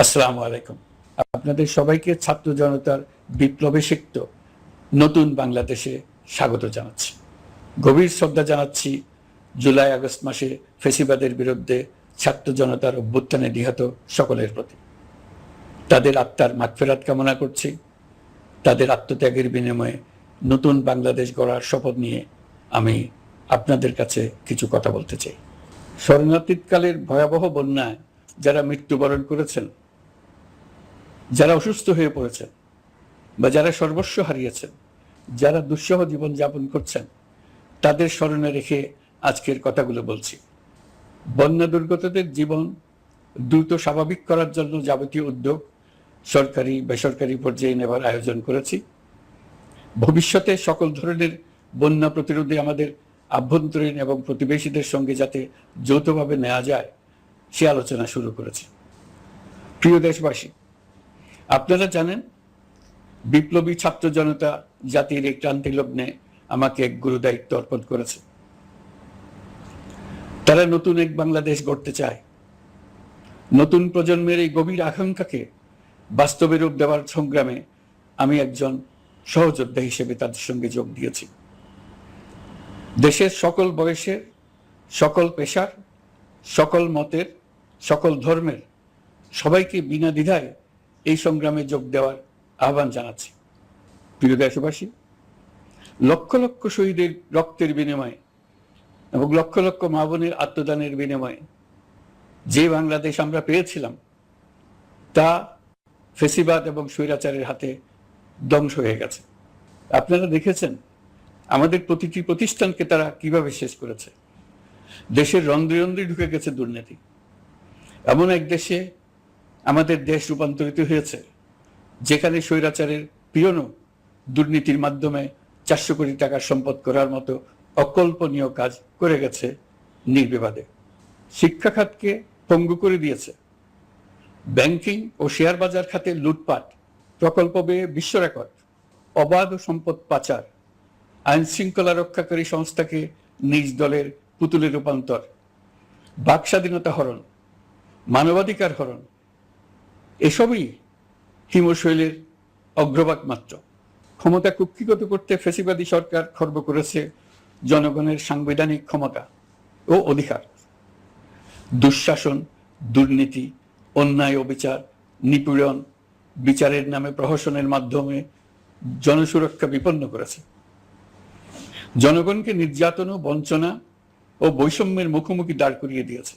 আসসালামু আলাইকুম। আপনাদের সবাইকে ছাত্র জনতার বিপ্লবে সিক্ত নতুন বাংলাদেশে স্বাগত জানাচ্ছি। গভীর শ্রদ্ধা জানাচ্ছি জুলাই আগস্ট মাসে ফ্যাসিবাদের বিরুদ্ধে ছাত্র জনতার অভ্যুত্থানে নিহত সকলের প্রতি। তাদের আত্মার মাগফিরাত কামনা করছি। তাদের আত্মত্যাগের বিনিময়ে নতুন বাংলাদেশ গড়ার শপথ নিয়ে আমি আপনাদের কাছে কিছু কথা বলতে চাই। শরণার্থীকালের ভয়াবহ বন্যায় যারা মৃত্যুবরণ করেছেন, যারা অসুস্থ হয়ে পড়েছেন বা যারা সর্বস্ব হারিয়েছেন, যারা দুঃসহ জীবন যাপন করছেন, তাদের স্মরণে রেখে আজকের কথাগুলো বলছি। বন্যা দুর্গতদের জীবন দ্রুত স্বাভাবিক করার জন্য যাবতীয় উদ্যোগ সরকারি বেসরকারি পর্যায়ে নেবার আয়োজন করেছি। ভবিষ্যতে সকল ধরনের বন্যা প্রতিরোধে আমাদের আভ্যন্তরীণ এবং প্রতিবেশীদের সঙ্গে যাতে যৌথভাবে নেওয়া যায় সে আলোচনা শুরু করেছি। প্রিয় দেশবাসী, আপনারা জানেন বিপ্লবী ছাত্র জনতা জাতির এই ক্রান্তি লগ্নে আমাকে এক গুরু দায়িত্ব অর্পণ করেছে। তারা নতুন এক বাংলাদেশ গড়তে চায়। নতুন প্রজন্মের এই গভীর আকাঙ্ক্ষাকে বাস্তবে রূপ দেওয়ার সংগ্রামে আমি একজন সহযোদ্ধা হিসেবে তাদের সঙ্গে যোগ দিয়েছি। দেশের সকল বয়সের, সকল পেশার, সকল মতের, সকল ধর্মের সবাইকে বিনা দ্বিধায় এই সংগ্রামে যোগ দেওয়ার আহ্বান জানাচ্ছি। প্রিয় দেশবাসী, লক্ষ লক্ষ শহীদের রক্তের বিনিময়ে এবং লক্ষ লক্ষ মা বোনের আত্মদানের বিনিময়ে যে বাংলাদেশ আমরা পেয়েছিলাম তা ফেসিবাদ এবং স্বৈরাচারের হাতে ধ্বংস হয়ে গেছে। আপনারা দেখেছেন আমাদের প্রতিটি প্রতিষ্ঠানকে তারা কিভাবে শেষ করেছে। দেশের রন্ধ্রে রন্ধ্রে ঢুকে গেছে দুর্নীতি। এমন এক দেশে আমাদের দেশ রূপান্তরিত হয়েছে যেখানে স্বৈরাচারের পিয়নও দুর্নীতির মাধ্যমে 400 কোটি টাকার সম্পদ করার মতো অকল্পনীয় কাজ করে গেছে নির্বিবাদে। শিক্ষা খাতকে পঙ্গু করে দিয়েছে। ব্যাংকিং ও শেয়ার বাজার খাতে লুটপাট, প্রকল্প ব্যয়ে বিশ্ব রেকর্ড, অবাধ সম্পদ পাচার, আইন শৃঙ্খলা রক্ষাকারী সংস্থাকে নিজ দলের পুতুলে রূপান্তর, বাক স্বাধীনতা হরণ, মানবাধিকার হরণ, এসবই হিমশৈলের অগ্রভাগ মাত্র। ক্ষমতা কুক্ষিগত করতে ফ্যাসিবাদী সরকার খর্ব করেছে জনগণের সাংবিধানিক ক্ষমতা ও অধিকার। দুঃশাসন, দুর্নীতি, অন্যায়, অবিচার, নিপীড়ন, বিচারের নামে প্রহসনের মাধ্যমে জনসুরক্ষা বিপন্ন করেছে। জনগণকে নির্যাতন, বঞ্চনা ও বৈষম্যের মুখোমুখি দাঁড় করিয়ে দিয়েছে।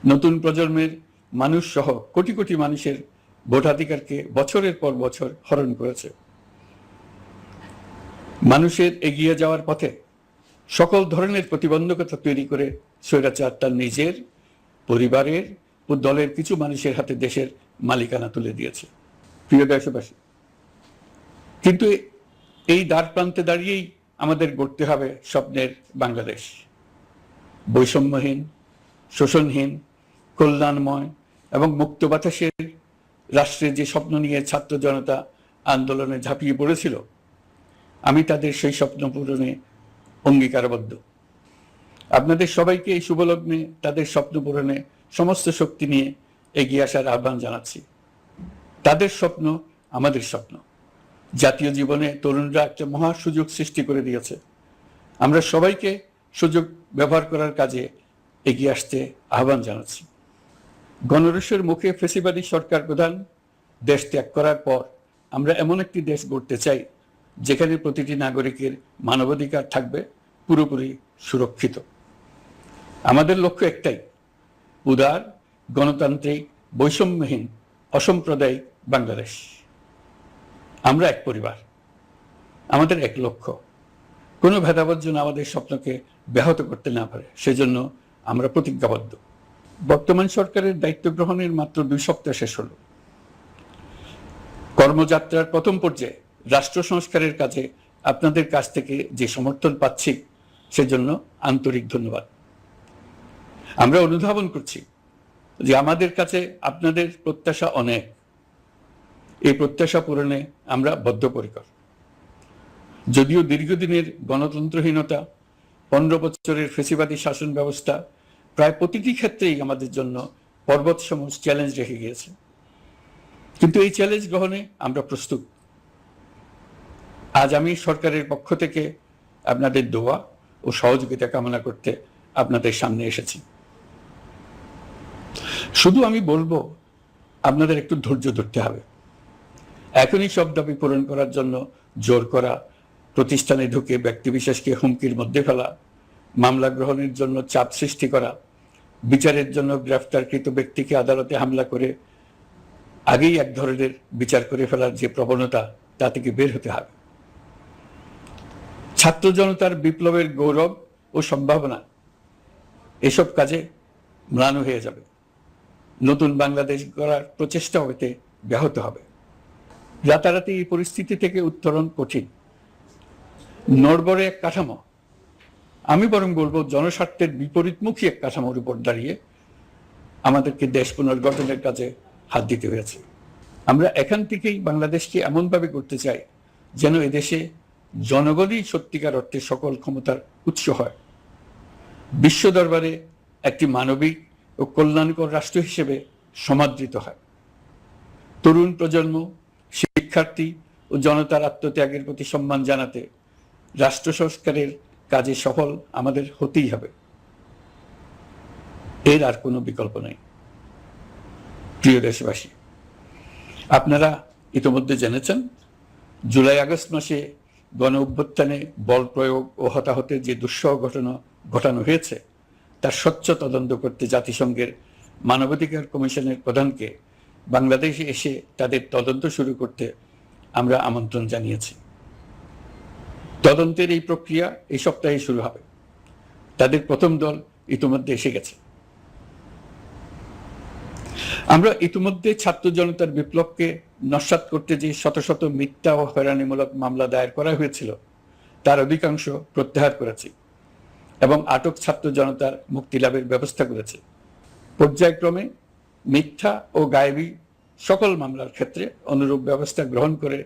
নতুন প্রজন্মের মানুষ সহ কোটি কোটি মানুষের ভোটাধিকারকে বছরের পর বছর হরণ করেছে। মানুষের এগিয়ে যাওয়ার পথে সকল ধরনের প্রতিবন্ধকতা তৈরি করে স্বৈরাচার তার নিজের, পরিবারের ও দলের কিছু মানুষের হাতে দেশের মালিকানা তুলে দিয়েছে। প্রিয় দেশবাসী, কিন্তু এই দ্বার প্রান্তে দাঁড়িয়েই আমাদের গড়তে হবে স্বপ্নের বাংলাদেশ। বৈষম্যহীন, শোষণহীন, কল্যাণময় এবং মুক্ত বাতাসের রাষ্ট্রের যে স্বপ্ন নিয়ে ছাত্র জনতা আন্দোলনে ঝাঁপিয়ে পড়েছিল, আমি তাদের সেই স্বপ্ন পূরণে অঙ্গীকারবদ্ধ। আপনাদের সবাইকে এই শুভলগ্নে তাদের স্বপ্ন পূরণে সমস্ত শক্তি নিয়ে এগিয়ে আসার আহ্বান জানাচ্ছি। তাদের স্বপ্ন আমাদের স্বপ্ন। জাতীয় জীবনে তরুণরা একটা মহা সুযোগ সৃষ্টি করে দিয়েছে। আমরা সবাইকে সুযোগ ব্যবহার করার কাজে এগিয়ে আসতে আহ্বান জানাচ্ছি। গণরোষের মুখে ফ্যাসিবাদী সরকার প্রধান দেশ ত্যাগ করার পর আমরা এমন একটি দেশ গড়তে চাই যেখানে প্রতিটি নাগরিকের মানবাধিকার থাকবে পুরোপুরি সুরক্ষিত। আমাদের লক্ষ্য একটাই, উদার, গণতান্ত্রিক, বৈষম্যহীন, অসাম্প্রদায়িক বাংলাদেশ। আমরা এক পরিবার, আমাদের এক লক্ষ্য। কোনো ভেদাভেদ যেন আমাদের স্বপ্নকে ব্যাহত করতে না পারে, সেজন্য আমরা প্রতিজ্ঞাবদ্ধ। বর্তমান সরকারের দায়িত্ব গ্রহণের মাত্র 2 সপ্তাহ শেষ হলো। কর্মযাত্রার প্রথম পর্যায়ে রাষ্ট্র সংস্কারের কাজে আপনাদের কাছ থেকে যে সমর্থন পাচ্ছি সেজন্য আন্তরিক ধন্যবাদ। আমরা অনুধাবন করছি যে আমাদের কাছে আপনাদের প্রত্যাশা অনেক। এই প্রত্যাশা পূরণে আমরা বদ্ধপরিকর। যদিও দীর্ঘদিনের গণতন্ত্রহীনতা, 15 বছরের ফ্যাসিবাদী শাসন ব্যবস্থা প্রায় প্রতিটি ক্ষেত্রেই আমাদের জন্য পর্বতসম চ্যালেঞ্জ রেখে গিয়েছে, কিন্তু এই চ্যালেঞ্জ গ্রহণে আমরা প্রস্তুত। আজ আমি সরকারের পক্ষ থেকে আপনাদের দোয়া ও সহযোগিতা কামনা করতে আপনাদের সামনে এসেছি। শুধু আমি বলবো, আপনাদের একটু ধৈর্য ধরতে হবে। এখনই সব দাবি পূরণ করার জন্য জোর করা, প্রতিষ্ঠানে ঢুকে ব্যক্তিবিশেষকে হুমকির মধ্যে ফেলা, মামলা গ্রহণের জন্য চাপ সৃষ্টি করা, বিচারের জন্য গ্রেফতারকৃত ব্যক্তিকে আদালতে হামলা করে আগেই এক ধরনের বিচার করে ফেলার যে প্রবণতা, তা থেকে বের হতে হবে। ছাত্র জনতার বিপ্লবের গৌরব ও সম্ভাবনা এসব কাজে ম্লান হয়ে যাবে। নতুন বাংলাদেশ গড়ার প্রচেষ্টা হতে ব্যাহত হবে। রাতারাতি এই পরিস্থিতি থেকে উত্তরণ কঠিন। নড়বড়ে এক কাঠামো, আমি বরং বলবো জনস্বার্থের বিপরীতমুখী এক কাঠামোর উপর দাঁড়িয়ে আমাদেরকে দেশ পুনর্গঠনের কাজে হাত দিতে হয়েছে। আমরা এখান থেকেই বাংলাদেশকে এমনভাবে করতে চাই যেন এদেশে জনগণই সত্যিকার অর্থে সকল ক্ষমতার উৎস হয়, বিশ্ব দরবারে একটি মানবিক ও কল্যাণকর রাষ্ট্র হিসেবে সমাদৃত হয়। তরুণ প্রজন্ম, শিক্ষার্থী ও জনতার আত্মত্যাগের প্রতি সম্মান জানাতে রাষ্ট্র সংস্কারের কাজে সফল আমাদের হতেই হবে। এর আর কোনো বিকল্প নেই। প্রিয় দেশবাসী, আপনারা ইতিমধ্যে জেনেছেন জুলাই আগস্ট মাসে গণ অভ্যুত্থানে বল প্রয়োগ ও হতাহতের যে দুঃসহ ঘটনা ঘটানো হয়েছে তার স্বচ্ছ তদন্ত করতে জাতিসংঘের মানবাধিকার কমিশনের প্রধানকে বাংলাদেশে এসে তাদের তদন্ত শুরু করতে আমরা আমন্ত্রণ জানিয়েছি। তদন্তের এই প্রক্রিয়া এই সপ্তাহে শুরু হবে। তাদের প্রথম দল ইতিমধ্যে এসে গেছে। আমরা ইতিমধ্যে ছাত্র জনতার বিপ্লবকে নস্যাৎ করতে যে শত শত মিথ্যা ও হয়রানিমূলক মামলা দায়ের করা হয়েছিল তার অধিকাংশ প্রত্যাহার করেছি এবং আটক ছাত্র জনতার মুক্তি লাভের ব্যবস্থা করেছে। পর্যায়ক্রমে মিথ্যা ও গায়েবী সকল মামলার ক্ষেত্রে অনুরূপ ব্যবস্থা গ্রহণ করে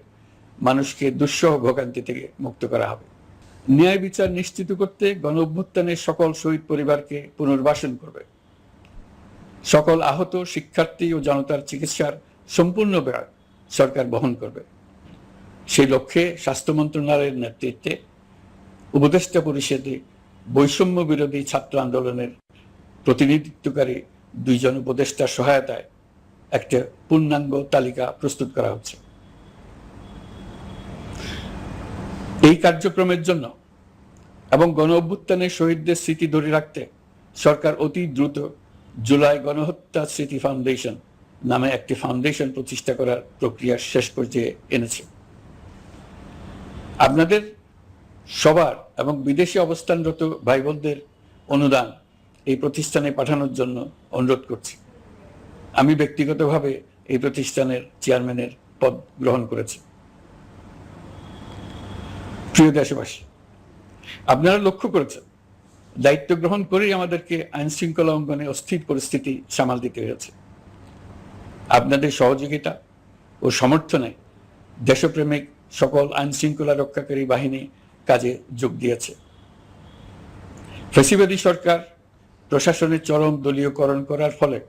মানুষকে দুঃসহ ভোগান্তি থেকে মুক্ত করা হবে। ন্যায় বিচার নিশ্চিত করতে গণ অভ্যুত্থানের সকল শহীদ পরিবারকে পুনর্বাসন করবে। সকল আহত শিক্ষার্থী ও জনতার চিকিৎসার সম্পূর্ণ ব্যয় সরকার বহন করবে। সেই লক্ষ্যে স্বাস্থ্য মন্ত্রণালয়ের নেতৃত্বে উপদেষ্টা পরিষদে বৈষম্য বিরোধী ছাত্র আন্দোলনের প্রতিনিধিত্বকারী 2 জন উপদেষ্টার সহায়তায় একটা পূর্ণাঙ্গ তালিকা প্রস্তুত করা হচ্ছে। এই কার্যক্রমের জন্য এবং গণ অভ্যুত্থানের শহীদদের স্মৃতি ধরে রাখতে সরকার অতি দ্রুত জুলাই গণহত্যা স্মৃতি ফাউন্ডেশন নামে একটি ফাউন্ডেশন প্রতিষ্ঠা করার প্রক্রিয়া শেষ পর্যায়ে এনেছে। আপনাদের সবার এবং বিদেশে অবস্থানরত ভাই বোনদের অনুদান এই প্রতিষ্ঠানে পাঠানোর জন্য অনুরোধ করছি। আমি ব্যক্তিগতভাবে এই প্রতিষ্ঠানের চেয়ারম্যানের পদ গ্রহণ করেছি। প্রিয় দেশবাসী, আপনারা লক্ষ্য করেছেন দায়িত্ব গ্রহণ করেই আমাদেরকে আইন শৃঙ্খলা অঙ্গনে অস্থির পরিস্থিতি সামাল দিতে হয়েছে। আপনাদের সহযোগিতা ও সমর্থনে দেশপ্রেমিক সকল আইন শৃঙ্খলা রক্ষাকারী বাহিনী কাজে যোগ দিয়েছে। ফ্যাসিবাদী সরকার প্রশাসনের চরম দলীয়করণ করার ফলে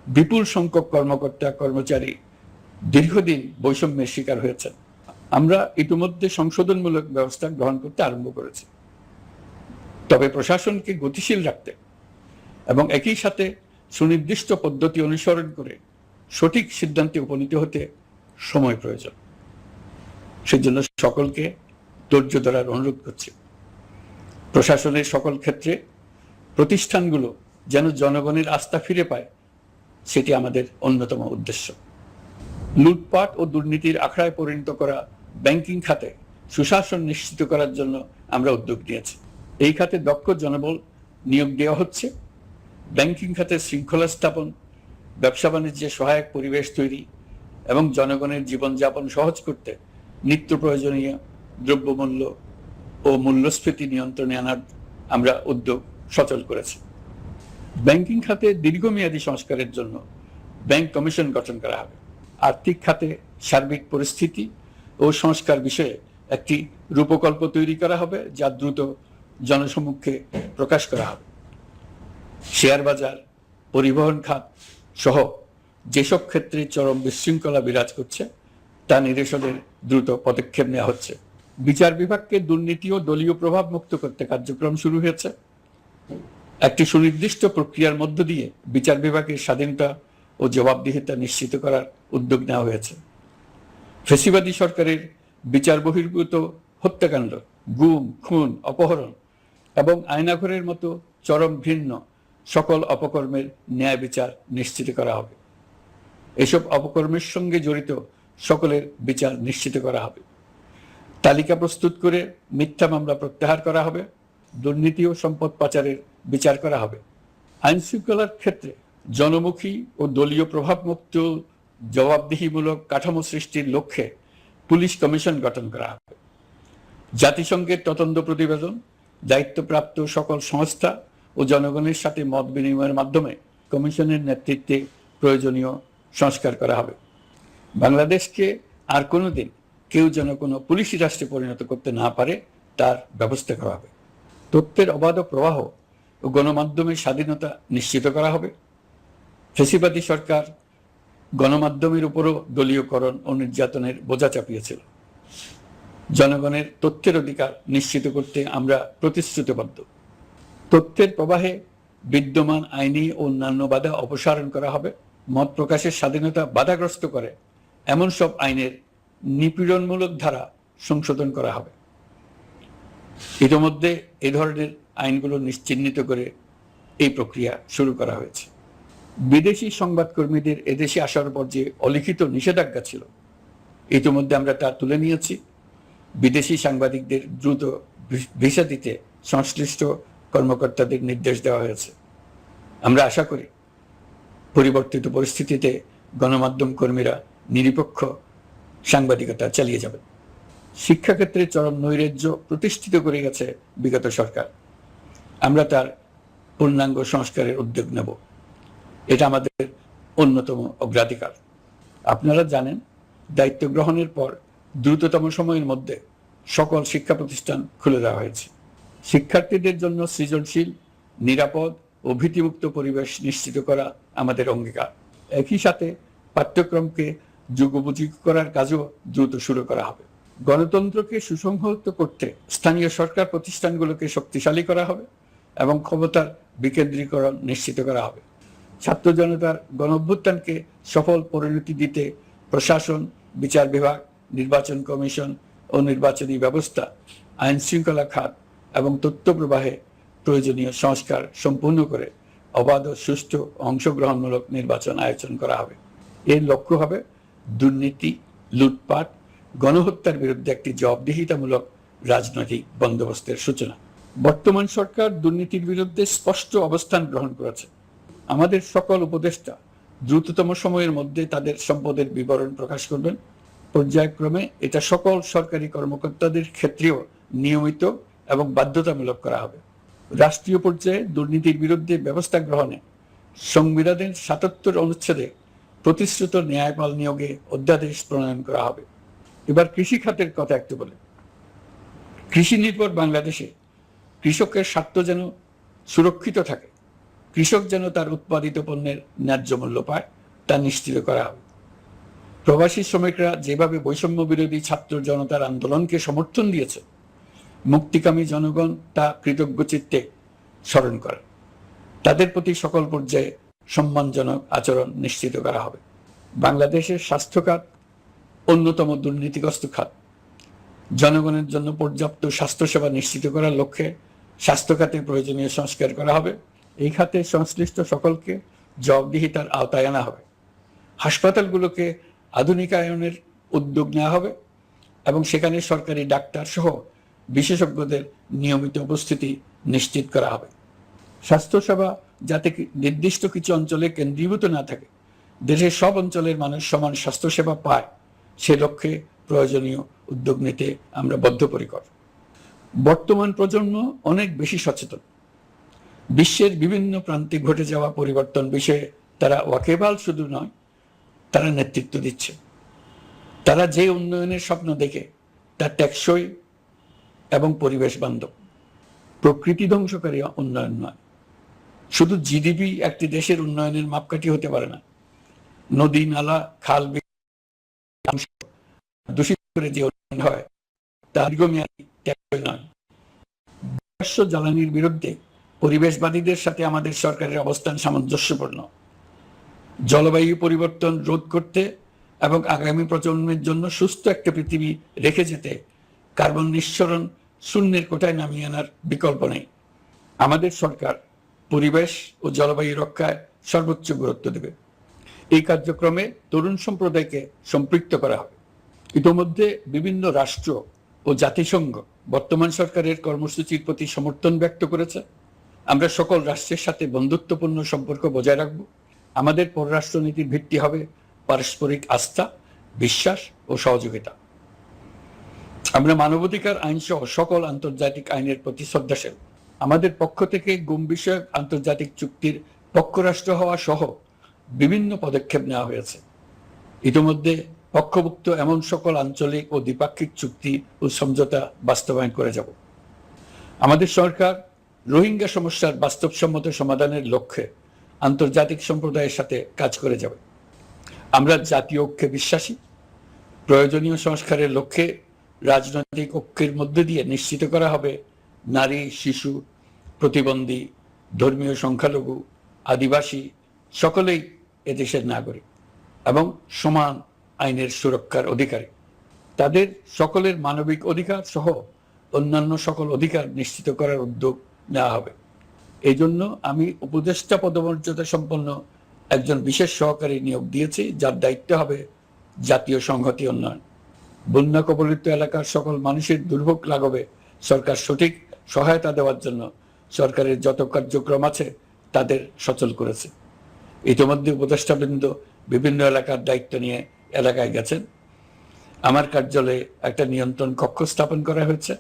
বিপুল সংখ্যক কর্মকর্তা কর্মচারী দীর্ঘদিন বৈষম্যের শিকার হয়েছেন। আমরা ইতিমধ্যে সংশোধনমূলক ব্যবস্থা গ্রহণ করতে আরম্ভ করেছি। তবে প্রশাসনকে গতিশীল রাখতে এবং একই সাথে সুনির্দিষ্ট পদ্ধতি অনুসরণ করে সঠিক সিদ্ধান্তে উপনীত হতে সময় প্রয়োজন। সেজন্য সকলকে ধৈর্য ধরার অনুরোধ করছি। প্রশাসনের সকল ক্ষেত্রে প্রতিষ্ঠানগুলো যেন জনগণের আস্থা ফিরে পায়, সেটি আমাদের অন্যতম উদ্দেশ্য। লুটপাট ও দুর্নীতির আখড়ায় পরিণত করা ব্যাংকিং খাতে সুশাসন নিশ্চিত করার জন্য আমরা উদ্যোগ নিয়েছি। এই খাতে দক্ষ জনবল নিয়োগ দেওয়া হচ্ছে। ব্যাংকিং খাতে শৃঙ্খলা স্থাপন, ব্যবসা বাণিজ্যে সহায়ক পরিবেশ তৈরি এবং জনগণের জীবনযাপন সহজ করতে নিত্য প্রয়োজনীয় দ্রব্যমূল্য ও মূল্যস্ফীতি নিয়ন্ত্রণে আনার আমরা উদ্যোগ সচল করেছি। ব্যাংকিং খাতে দীর্ঘমেয়াদী সংস্কারের জন্য ব্যাংক কমিশন গঠন করা হবে। আর্থিক খাতে সার্বিক পরিস্থিতি ও সংস্কার বিষয়ে একটি রূপকল্প তৈরি করা হবে, যা দ্রুত জনসমক্ষে প্রকাশ করা হবে। শেয়ার বাজার, পরিবহন খাত সহ যেসব ক্ষেত্রে চরম বিশৃঙ্খলা বিরাজ করছে তা নিরসনের দ্রুত পদক্ষেপ নেওয়া হচ্ছে। বিচার বিভাগকে দুর্নীতি ও দলীয় প্রভাব মুক্ত করতে কার্যক্রম শুরু হয়েছে। একটি সুনির্দিষ্ট প্রক্রিয়ার মধ্য দিয়ে বিচার বিভাগের স্বাধীনতা ও জবাবদিহিতা নিশ্চিত করার উদ্যোগ নেওয়া হয়েছে। ফ্যাসিবাদী সরকারের বিচার বহির্ভূত হত্যাকাণ্ড, গুম, খুন, অপহরণ এবং আয়নাঘরের মতো চরম ঘৃণ্য সকল অপকর্মের ন্যায় বিচার নিশ্চিত করা হবে। এসব অপকর্মের সঙ্গে জড়িত সকলের বিচার নিশ্চিত করা হবে। তালিকা প্রস্তুত করে মিথ্যা মামলা প্রত্যাহার করা হবে। দুর্নীতি ও সম্পদ পাচারের বিচার করা হবে। আইন শৃঙ্খলার ক্ষেত্রে জনমুখী ও দলীয় প্রভাবমুক্ত জবাবদিহিমূলক কাঠামো সৃষ্টির লক্ষ্যে পুলিশ কমিশন গঠন করা হবে। জাতিসংঘের তদন্ত প্রতিবেদন, দায়িত্বপ্রাপ্ত সকল সংস্থা ও জনগণের সাথে মত বিনিময়ের মাধ্যমে কমিশনের নেতৃত্বে প্রয়োজনীয় সংস্কার করা হবে। বাংলাদেশকে আর কোনোদিন কেউ যেন কোনো পুলিশি রাষ্ট্রে পরিণত করতে না পারে তার ব্যবস্থা করা হবে। তথ্যের অবাধ প্রবাহ ও গণমাধ্যমের স্বাধীনতা নিশ্চিত করা হবে। ফ্যাসিবাদী সরকার গণমাধ্যমের উপরও দলীয়করণ ও নির্যাতনের বোঝা চাপিয়েছিল। জনগণের তথ্যের অধিকার নিশ্চিত করতে আমরা প্রতিশ্রুতিবদ্ধ। তথ্যের প্রবাহে বিদ্যমান আইনি ও অন্যান্য বাধা অপসারণ করা হবে। মত প্রকাশের স্বাধীনতা বাধাগ্রস্ত করে এমন সব আইনের নিপীড়নমূলক ধারা সংশোধন করা হবে। ইতিমধ্যে এই ধরনের আইনগুলো চিহ্নিত করে এই প্রক্রিয়া শুরু করা হয়েছে। বিদেশি সংবাদকর্মীদের এদেশে আসার পর যে অলিখিত নিষেধাজ্ঞা ছিল, ইতিমধ্যে আমরা তা তুলে নিয়েছি। বিদেশি সাংবাদিকদের দ্রুত ভিসা দিতে সংশ্লিষ্ট কর্মকর্তাদের নির্দেশ দেওয়া হয়েছে। আমরা আশা করি পরিবর্তিত পরিস্থিতিতে গণমাধ্যম কর্মীরা নিরপেক্ষ সাংবাদিকতা চালিয়ে যাবেন। শিক্ষাক্ষেত্রে চরম নৈরাজ্য প্রতিষ্ঠিত করে গেছে বিগত সরকার। আমরা তার পূর্ণাঙ্গ সংস্কারের উদ্যোগ নেব। এটা আমাদের অন্যতম অগ্রাধিকার। আপনারা জানেন, দায়িত্ব গ্রহণের পর দ্রুততম সময়ের মধ্যে সকল শিক্ষা প্রতিষ্ঠান খুলে দেওয়া হয়েছে। শিক্ষার্থীদের জন্য সৃজনশীল, নিরাপদ ও ভীতিমুক্ত পরিবেশ নিশ্চিত করা আমাদের অঙ্গীকার। একই সাথে পাঠ্যক্রমকে যুগোপযোগী করার কাজও দ্রুত শুরু করা হবে। গণতন্ত্রকে সুসংহত করতে স্থানীয় সরকার প্রতিষ্ঠানগুলোকে শক্তিশালী করা হবে এবং ক্ষমতার বিকেন্দ্রীকরণ নিশ্চিত করা হবে। ছাত্র জনতার গণঅভ্যুত্থানকে সফল পরিণতি দিতে প্রশাসন, বিচার বিভাগ, নির্বাচন কমিশন ও নির্বাচনী ব্যবস্থা, আইন শৃঙ্খলা খাত এবং তথ্য প্রবাহে প্রয়োজনীয় সংস্কার সম্পূর্ণ করে অবাধ ও সুষ্ঠু অংশগ্রহণমূলক নির্বাচন আয়োজন করা হবে। এর লক্ষ্য হবে দুর্নীতি, লুটপাট, গণহত্যার বিরুদ্ধে একটি জবাবদিহিতামূলক রাজনৈতিক বন্দোবস্তের সূচনা। বর্তমান সরকার দুর্নীতির বিরুদ্ধে স্পষ্ট অবস্থান গ্রহণ করেছে। আমাদের সকল উপদেষ্টা দ্রুততম সময়ের মধ্যে তাদের সম্পদের বিবরণ প্রকাশ করবেন। পর্যায়ক্রমে এটা সকল সরকারি কর্মকর্তাদের ক্ষেত্রেও নিয়মিত এবং বাধ্যতামূলক করা হবে। রাষ্ট্রীয় পর্যায়ে দুর্নীতির বিরুদ্ধে ব্যবস্থা গ্রহণে সংবিধানের ৭৭ অনুচ্ছেদে প্রতিশ্রুত ন্যায়পাল নিয়োগে অধ্যাদেশ প্রণয়ন করা হবে। এবার কৃষি খাতের কথা একটু বলে। কৃষি নির্ভর বাংলাদেশে কৃষকের স্বার্থ যেন সুরক্ষিত থাকে, কৃষক যেন তার উৎপাদিত পণ্যের ন্যায্য মূল্য পায়, তা নিশ্চিত করা হবে। প্রবাসী শ্রমিকরা যেভাবে বৈষম্য বিরোধী ছাত্র জনতার আন্দোলনকে সমর্থন দিয়েছে, মুক্তিকামী জনগণ তা কৃতজ্ঞ চিত্তে স্মরণ করে। তাদের প্রতি সকল পর্যায়ে সম্মানজনক আচরণ নিশ্চিত করা হবে। বাংলাদেশের স্বাস্থ্য খাত অন্যতম দুর্নীতিগ্রস্ত খাত। জনগণের জন্য পর্যাপ্ত স্বাস্থ্যসেবা নিশ্চিত করার লক্ষ্যে স্বাস্থ্য খাতে প্রয়োজনীয় সংস্কার করা হবে। এই খাতে সংশ্লিষ্ট সকলকে জবাবদিহিতার আওতায় আনা হবে। হাসপাতালগুলোকে আধুনিকায়নের উদ্যোগ নেওয়া হবে এবং সেখানে সরকারি ডাক্তার সহ বিশেষজ্ঞদের নিয়মিত উপস্থিতি নিশ্চিত করা হবে। স্বাস্থ্যসেবা যাতে নির্দিষ্ট কিছু অঞ্চলে কেন্দ্রীভূত না থাকে, দেশের সব অঞ্চলের মানুষ সমান স্বাস্থ্যসেবা পায়, সে লক্ষ্যে প্রয়োজনীয় উদ্যোগ নিতে আমরা বদ্ধপরিকর। বর্তমান প্রজন্ম অনেক বেশি সচেতন। বিশ্বের বিভিন্ন প্রান্তে ঘটে যাওয়া পরিবর্তন বিষয়ে তারা ওয়াকিবহাল শুধু নয়, তারা নেতৃত্ব দিচ্ছে। তারা যে উন্নয়নের স্বপ্ন দেখে তা টেকসই এবং পরিবেশ বান্ধব, প্রকৃতি ধ্বংসকারী উন্নয়ন নয়। শুধু জিডিপি একটি দেশের উন্নয়নের মাপকাঠি হতে পারে না। নদী, নালা, খাল দূষিত করে যে উন্নয়ন হয় তা দীর্ঘমেয়াদী নয়। জ্বালানির বিরুদ্ধে পরিবেশবাদীদের সাথে আমাদের সরকারের অবস্থান সামঞ্জস্যপূর্ণ। জলবায়ু পরিবর্তন রোধ করতে এবং আগামী প্রজন্মের জন্য সুস্থ একটা পৃথিবী রেখে যেতে কার্বন নিঃসরণ শূন্যের কোটায় নামিয়ে আনার বিকল্প নেই। আমাদের সরকার পরিবেশ ও জলবায়ু রক্ষায় সর্বোচ্চ গুরুত্ব দেবে। এই কার্যক্রমে তরুণ সম্প্রদায়কে সম্পৃক্ত করা হবে। ইতোমধ্যে বিভিন্ন রাষ্ট্র ও জাতিসংঘ বর্তমান সরকারের কর্মসূচির প্রতি সমর্থন ব্যক্ত করেছে। আমরা সকল রাষ্ট্রের সাথে বন্ধুত্বপূর্ণ সম্পর্ক বজায় রাখব। আমাদের পররাষ্ট্রনীতির ভিত্তি হবে পারস্পরিক আস্থা, বিশ্বাস ও সহযোগিতা। আমরা মানবাধিকার আইন সহ সকল আন্তর্জাতিক আইনের প্রতি শ্রদ্ধাশীল। আমাদের পক্ষ থেকে গুম বিষয়ক আন্তর্জাতিক চুক্তির পক্ষরাষ্ট্র হওয়া সহ বিভিন্ন পদক্ষেপ নেওয়া হয়েছে। ইতিমধ্যে পক্ষভুক্ত এমন সকল আঞ্চলিক ও দ্বিপাক্ষিক চুক্তি ও সমঝোতা বাস্তবায়ন করে যাব। আমাদের সরকার রোহিঙ্গা সমস্যার বাস্তবসম্মত সমাধানের লক্ষ্যে আন্তর্জাতিক সম্প্রদায়ের সাথে কাজ করে যাবে। আমরা জাতীয় ঐক্যে বিশ্বাসী। প্রয়োজনীয় সংস্কারের লক্ষ্যে রাজনৈতিক ঐক্যের মধ্য দিয়ে নিশ্চিত করা হবে নারী, শিশু, প্রতিবন্ধী, ধর্মীয় সংখ্যালঘু, আদিবাসী সকলেই এদেশের নাগরিক এবং সমান আইনের সুরক্ষার অধিকারী। তাদের সকলের মানবিক অধিকার সহ অন্যান্য সকল অধিকার নিশ্চিত করার উদ্যোগ নেওয়া হবে। এই জন্য আমি উপদেষ্টা পদমর্যাদা সম্পন্ন একজন বিশেষ সহকারী নিয়োগ দিয়েছি, যার দায়িত্ব হবে জাতীয় সংহতি উন্নয়ন। বন্যা কবলিত এলাকার সকল মানুষের দুর্ভোগ লাঘবে সরকার সঠিক সহায়তা দেওয়ার জন্য সরকারের যত কার্যক্রম আছে তাদের সচল করেছে। ইতিমধ্যে উপদেষ্টাবৃন্দ বিভিন্ন এলাকার দায়িত্ব নিয়ে এলাকায় গেছেন। আমার কার্যালয়ে একটা নিয়ন্ত্রণ কক্ষ স্থাপন করা হয়েছে।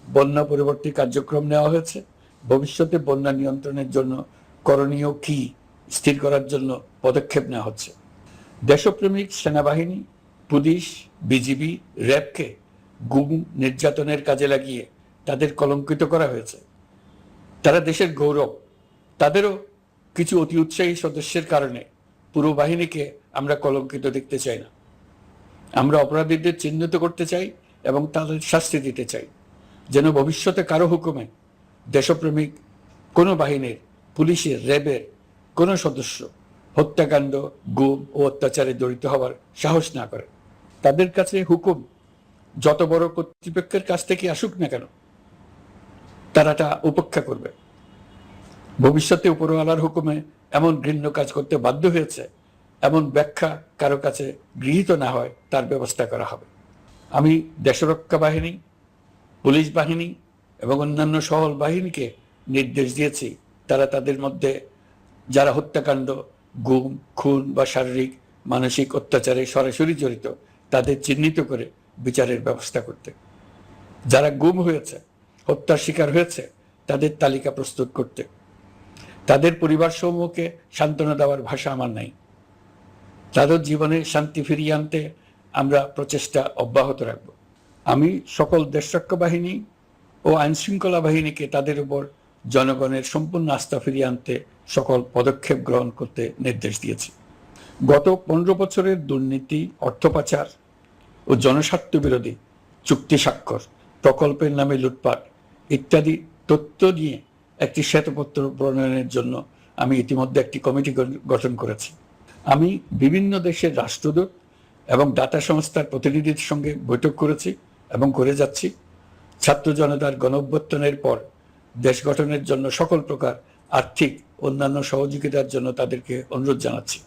বন্যা পরবর্তী কার্যক্রম নেওয়া হয়েছে। ভবিষ্যতে বন্যা নিয়ন্ত্রণের জন্য করণীয় কি স্থির করার জন্য পদক্ষেপ নেওয়া হচ্ছে। দেশপ্রেমিক সেনাবাহিনী, পুলিশ, বিজিবি, র্যাবকে গুম নির্যাতনের কাজে লাগিয়ে তাদের কলঙ্কিত করা হয়েছে। তারা দেশের গৌরব। তাদেরও কিছু অতি উৎসাহী সদস্যের কারণে পুরো বাহিনীকে আমরা কলঙ্কিত দেখতে চাই না। আমরা অপরাধীদের চিহ্নিত করতে চাই এবং তাদের শাস্তি দিতে চাই, যেন ভবিষ্যতে কারো হুকুমে দেশপ্রেমিক কোনো বাহিনীর, পুলিশের, র্যাবের কোনো সদস্য হত্যাকাণ্ড, গুম ও অত্যাচারে জড়িত হওয়ার সাহস না করে। তাদের কাছে হুকুম যত বড় কর্তৃপক্ষের কাছ থেকে আসুক না কেন, তারা তা উপেক্ষা করবে। ভবিষ্যতে উপরওয়ালার হুকুমে এমন ঘৃণ্য কাজ করতে বাধ্য হয়েছে এমন ব্যাখ্যা কারো কাছে গৃহীত না হয় তার ব্যবস্থা করা হবে। আমি দেশরক্ষা বাহিনী, পুলিশ বাহিনী এবং অন্যান্য সহল বাহিনীকে নির্দেশ দিয়েছি তারা তাদের মধ্যে যারা হত্যাকাণ্ড, গুম, খুন বা শারীরিক মানসিক অত্যাচারে সরাসরি জড়িত তাদের চিহ্নিত করে বিচারের ব্যবস্থা করতে। যারা গুম হয়েছে, হত্যার শিকার হয়েছে তাদের তালিকা প্রস্তুত করতে। তাদের পরিবার সমূহকে সান্ত্বনা দেওয়ার ভাষা আমার নাই। তাদের জীবনে শান্তি ফিরিয়ে আনতে আমরা প্রচেষ্টা অব্যাহত রাখব। আমি সকল দেশরক্ষা বাহিনী ও আইনশৃঙ্খলা বাহিনীকে তাদের উপর জনগণের সম্পূর্ণ আস্থা ফিরিয়ে আনতে সকল পদক্ষেপ গ্রহণ করতে নির্দেশ দিয়েছি। গত 15 বছরের দুর্নীতি, অর্থ পাচার ও জনস্বার্থ বিরোধী চুক্তি স্বাক্ষর, প্রকল্পের নামে লুটপাট ইত্যাদি তথ্য নিয়ে একটি শ্বেতপত্র প্রণয়নের জন্য আমি ইতিমধ্যে একটি কমিটি গঠন করেছি। আমি বিভিন্ন দেশের রাষ্ট্রদূত এবং দাতা সংস্থার প্রতিনিধিদের সঙ্গে বৈঠক করেছি এবং করে যাচ্ছি। ছাত্র জনতার গণঅভ্যুত্থানের পর দেশ গঠনের জন্য সকল প্রকার আর্থিক অন্যান্য সহযোগিতার জন্য তাদেরকে অনুরোধ জানাচ্ছি।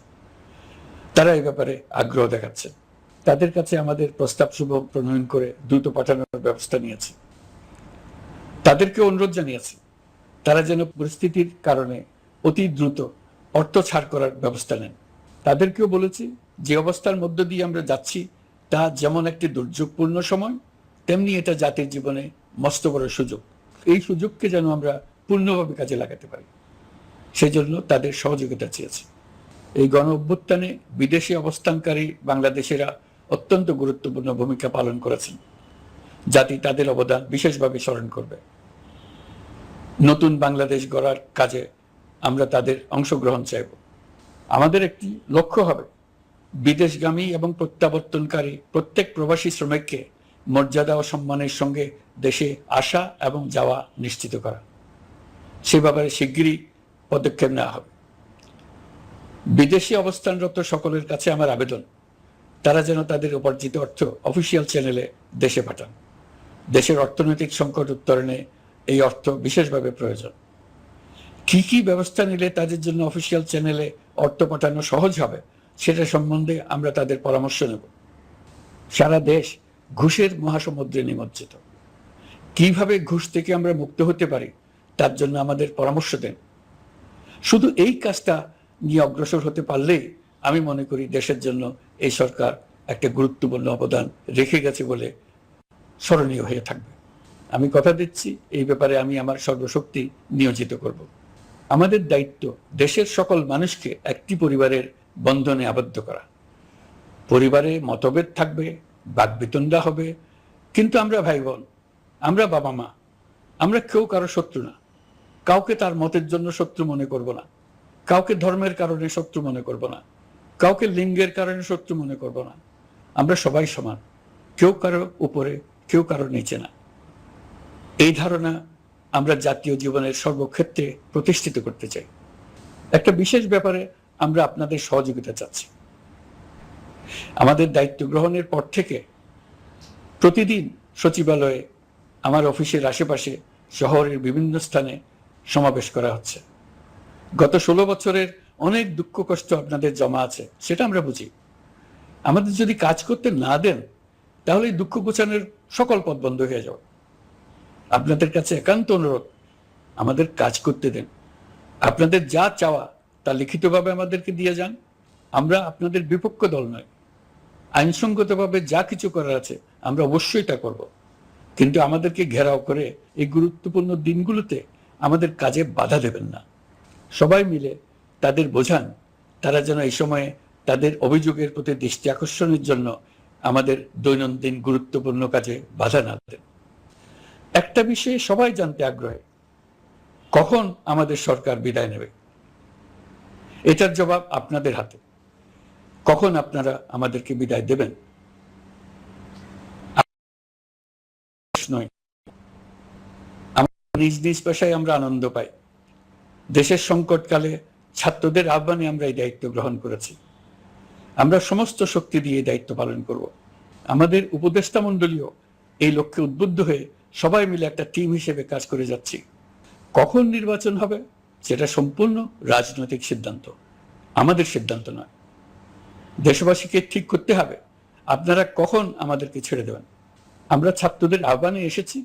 তারা এই ব্যাপারে আগ্রহ দেখাচ্ছে। তাদের কাছে আমাদের প্রস্তাব শুভ প্রণয়ন করে দ্রুত পাঠানোর ব্যবস্থা নিয়েছি। তাদেরকে অনুরোধ জানিয়েছি তারা যেন পরিস্থিতির কারণে অতি দ্রুত অর্থ ছাড় করার ব্যবস্থা নেন। তাদেরকেও বলেছি যে অবস্থার মধ্য দিয়ে আমরা যাচ্ছি তা যেমন একটি দুর্যোগপূর্ণ সময়, তেমনি এটা জাতির জীবনে মস্ত বড় সুযোগ। এই সুযোগকে যেন আমরা পূর্ণভাবে কাজে লাগাতে পারি, সেই জন্য তাদের সহযোগিতা চেয়েছি। এই গণ অভ্যুত্থানে বিদেশে অবস্থানকারী বাংলাদেশিরা অত্যন্ত গুরুত্বপূর্ণ ভূমিকা পালন করেছেন। জাতি তাদের অবদান বিশেষভাবে স্মরণ করবে। নতুন বাংলাদেশ গড়ার কাজে আমরা তাদের অংশগ্রহণ চাইব। আমাদের একটি লক্ষ্য হবে বিদেশগামী এবং প্রত্যাবর্তনকারী প্রত্যেক প্রবাসী শ্রমিককে মর্যাদা ও সম্মানের সঙ্গে দেশে আসা এবং যাওয়া নিশ্চিত করা। সে ব্যাপারে শিগগিরই পদক্ষেপ নেওয়া হবে। বিদেশে অবস্থানরত সকলের কাছে আমার আবেদন, তারা যেন তাদের উপার্জিত অর্থ অফিসিয়াল চ্যানেলে দেশে পাঠান। দেশের অর্থনৈতিক সংকট উত্তরণে এই অর্থ বিশেষভাবে প্রয়োজন। কি কি ব্যবস্থা নিলে তাদের জন্য অফিসিয়াল চ্যানেলে অর্থ পাঠানো সহজ হবে সেটা সম্বন্ধে আমরা তাদের পরামর্শ নেব। সারা দেশ ঘুষের মহাসমুদ্রে নিমজ্জিত। কিভাবে ঘুষ থেকে আমরা মুক্ত হতে পারি তার জন্য আমাদের পরামর্শ দেন। শুধু এই কাজটা নিয়ে অগ্রসর হতে পারলেই আমি মনে করি দেশের জন্য এই সরকার একটা গুরুত্বপূর্ণ অবদান রেখে গেছে বলে স্মরণীয় হয়ে থাকবে। আমি কথা দিচ্ছি, এই ব্যাপারে আমি আমার সর্বশক্তি নিয়োজিত করব। আমাদের দায়িত্ব দেশের সকল মানুষকে একটি পরিবারের বন্ধনে আবদ্ধ করা। পরিবারে মতভেদ থাকবে, বাকবিতণ্ডা হবে, কিন্তু আমরা ভাই বোন, আমরা বাবা মা, আমরা কেউ কারো শত্রু না। কাউকে তার মতের জন্য শত্রু মনে করব না, কাউকে ধর্মের কারণে শত্রু মনে করব না, কাউকে লিঙ্গের কারণে শত্রু মনে করব না। আমরা সবাই সমান, কেউ কারো উপরে, কেউ কারো নিচে না। এই ধারণা আমরা জাতীয় জীবনের সর্বক্ষেত্রে প্রতিষ্ঠিত করতে চাই। একটা বিশেষ ব্যাপারে আমরা আপনাদের সহযোগিতা চাচ্ছি। আমাদের দায়িত্ব গ্রহণের পর থেকে প্রতিদিন সচিবালয়ে, আমার অফিসের আশেপাশে, শহরের বিভিন্ন স্থানে সমাবেশ করা হচ্ছে। গত 16 বছরের অনেক দুঃখ কষ্ট আপনাদের জমা আছে, সেটা আমরা বুঝি। আমাদের যদি কাজ করতে না দেন তাহলে দুঃখ ঘোচানোর সকল পথ বন্ধ হয়ে যাবে। আপনাদের কাছে একান্ত অনুরোধ, আমাদের কাজ করতে দেন। আপনাদের যা চাওয়া তা লিখিতভাবে আমাদেরকে দিয়ে যান। আমরা আপনাদের বিপক্ষ দল নয়। আইনসঙ্গতভাবে যা কিছু করার আছে আমরা অবশ্যই তা করব, কিন্তু আমাদেরকে ঘেরাও করে এই গুরুত্বপূর্ণ দিনগুলোতে আমাদের কাজে বাধা দেবেন না। সবাই মিলে তাদের বোঝান তারা যেন এই সময়ে তাদের অভিযোগের প্রতি দৃষ্টি আকর্ষণের জন্য আমাদের দৈনন্দিন গুরুত্বপূর্ণ কাজে বাধা না দেন। একটা বিষয়ে সবাই জানতে আগ্রহী, কখন আমাদের সরকার বিদায় নেবে? এটার জবাব আপনাদের হাতে। কখন আপনারা আমাদেরকে বিদায় দেবেন? নিজ নিজ পেশায় আমরা আনন্দ পাই। দেশের সংকটকালে ছাত্রদের আহ্বানে আমরা এই দায়িত্ব গ্রহণ করেছি। আমরা সমস্ত শক্তি দিয়ে দায়িত্ব পালন করব। আমাদের উপদেষ্টা মণ্ডলীও এই লক্ষ্যে উদ্বুদ্ধ হয়ে সবাই মিলে একটা টিম হিসেবে কাজ করে যাচ্ছি। কখন নির্বাচন হবে সেটা সম্পূর্ণ রাজনৈতিক সিদ্ধান্ত, আমাদের সিদ্ধান্ত নয়। দেশবাসীকে ঠিক করতে হবে আপনারা কখন আমাদেরকে ছেড়ে দেবেন। আমরা ছাত্রদের আহ্বানে এসেছি,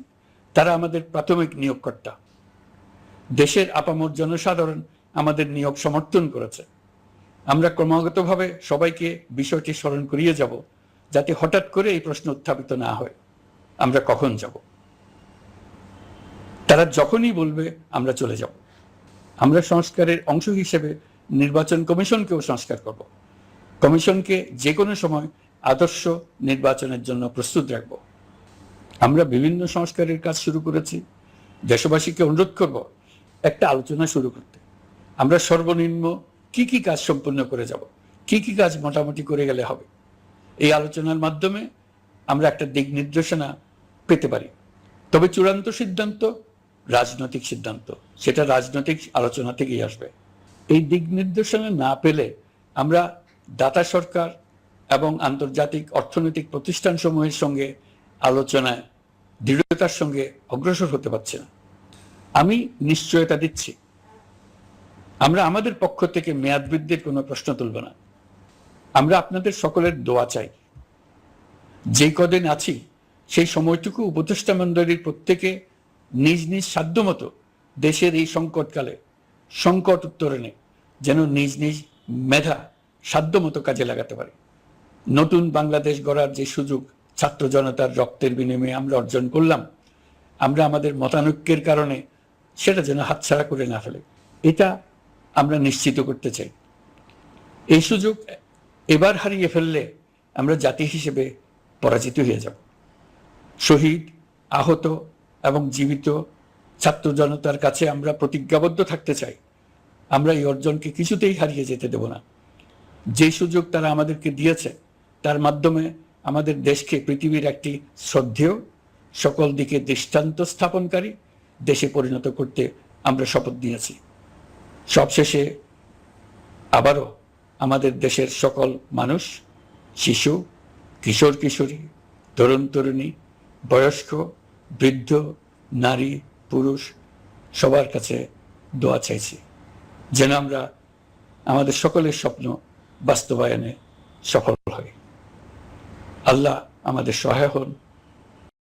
তারা আমাদের প্রাথমিক নিয়োগকর্তা। দেশের আপামর জনসাধারণ আমাদের নিয়োগ সমর্থন করেছে। আমরা ক্রমাগতভাবে সবাইকে বিষয়টি স্মরণ করিয়ে যাব, যাতে হঠাৎ করে এই প্রশ্ন উত্থাপিত না হয় আমরা কখন যাব। তারা যখনই বলবে আমরা চলে যাব। আমরা সংস্কারের অংশ হিসেবে নির্বাচন কমিশনকেও সংস্কার করব। কমিশনকে যে কোনো সময় আদর্শ নির্বাচনের জন্য প্রস্তুত রাখব। আমরা বিভিন্ন সংস্কারের কাজ শুরু করেছি। দেশবাসীকে অনুরোধ করব একটা আলোচনা শুরু করতে। আমরা সর্বনিম্ন কি কি কাজ সম্পূর্ণ করে যাব, কি কি কাজ মোটামুটি করে গেলে হবে। এই আলোচনার মাধ্যমে আমরা একটা দিক নির্দেশনা পেতে পারি। তবে চূড়ান্ত সিদ্ধান্ত রাজনৈতিক সিদ্ধান্ত, সেটা রাজনৈতিক আলোচনা থেকেই আসবে। এই দিক নির্দেশনা না পেলে আমরা দাতা সরকার এবং আন্তর্জাতিক অর্থনৈতিক প্রতিষ্ঠানসমূহের সঙ্গে আলোচনায় দৃঢ়তার সঙ্গে অগ্রসর হতে পারছি না। আমি নিশ্চয়তা দিচ্ছি, আমরা আমাদের পক্ষ থেকে মেয়াদ বৃদ্ধির কোনো প্রশ্ন তুলব না। আমরা আপনাদের সকলের দোয়া চাই। যে কদিন আছি সেই সময়টুকু উপদেষ্টা মণ্ডলীর প্রত্যেকে নিজ নিজ সাধ্যমতো দেশের এই সংকটকালে সংকট উত্তরণে যেন নিজ নিজ মেধা সাধ্যমতো কাজে লাগাতে পারে। নতুন বাংলাদেশ গড়ার যে সুযোগ ছাত্র জনতার রক্তের বিনিময়ে আমরা অর্জন করলাম, আমরা আমাদের মতানৈক্যের কারণে সেটা যেন হাতছাড়া করে না ফেলে, এটা আমরা নিশ্চিত করতে চাই। এই সুযোগ এবার হারিয়ে ফেললে আমরা জাতি হিসেবে পরাজিত হয়ে যাব। শহীদ, আহত এবং জীবিত ছাত্র জনতার কাছে আমরা প্রতিজ্ঞাবদ্ধ থাকতে চাই আমরা এই অর্জনকে কিছুতেই হারিয়ে যেতে দেব না। যে সুযোগ তারা আমাদেরকে দিয়েছে তার মাধ্যমে আমাদের দেশকে পৃথিবীর একটি শ্রদ্ধেয়, সকল দিকে দৃষ্টান্ত স্থাপনকারী দেশে পরিণত করতে আমরা শপথ নিয়েছি। সবশেষে আবারও আমাদের দেশের সকল মানুষ, শিশু, কিশোর কিশোরী, তরুণ তরুণী, বয়স্ক, বৃদ্ধ, নারী, পুরুষ সবার কাছে দোয়া চাইছি যেন আমরা আমাদের সকলের স্বপ্ন বাস্তবায়নে সফল হই। আল্লাহ আমাদের সহায় হন।